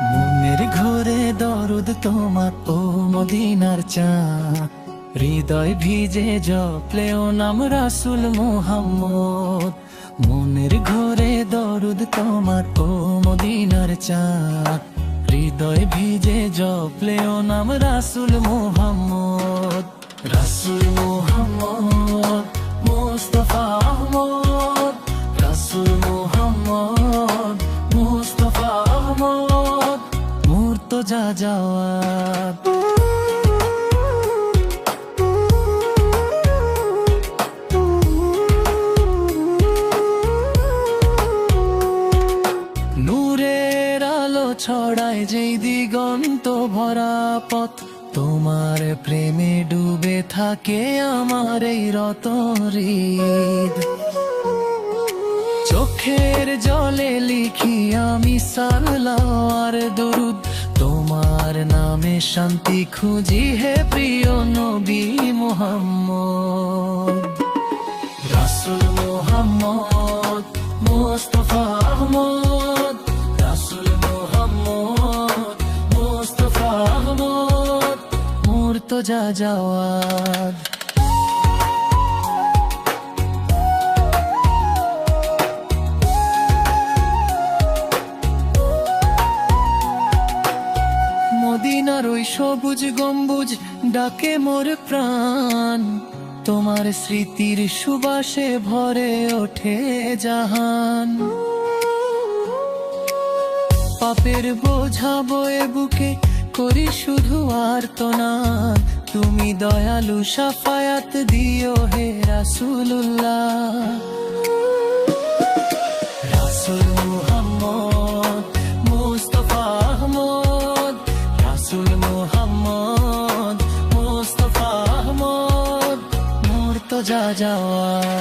মনের ঘরে দরুদ তোমার ও মদিনার চাঁদ, হৃদয় ভিজে জপলেও নাম রাসূল মুহাম্মদ। মনের ঘরে দরুদ তোমার ও মদিনার চাঁদ, হৃদয় ভিজে জপলেও নাম রাসূল মুহাম্মদ। রাসূল মুহাম্মদ মুস্তাফা আহমদ, রাসূল মুহাম্মদ মুস্তাফা আহমদ, মুর্তজা জাওয়াদ। নূরের আলো ছড়ায় যেই দিগন্ত ভরা পথ, তোমার প্রেমে ডুবে থাকে আমার এই রতহৃদ। চোখের জলে লিখি আমি সালাওয়াত আর দরুদ, তোমার নামে শান্তি খুঁজি হে প্রিয় নবী মুহাম্মদ। রাসূল মুহাম্মদ মুস্তাফা আহমদ, রাসূল মুহাম্মদ মুস্তাফা আহমদ, মুর্তজা জাওয়াদ। মদিনার ওই সবুজ গম্বুজ ডাকে মোর প্রাণ, তোমার স্মৃতির সুবাসে ভরে ওঠে জাহান। পাপের বোঝা বয়ে বুকে করি শুধু আর্তনাদ, তুমি দয়ালু শাফায়াত দিও হে রাসূলুল্লাহ। রাসূল মুহাম্মদ মুস্তাফা আহমদ, রাসূল মুহাম্মদ মুস্তাফা আহমদ, মুর্তজা জাওয়াদ।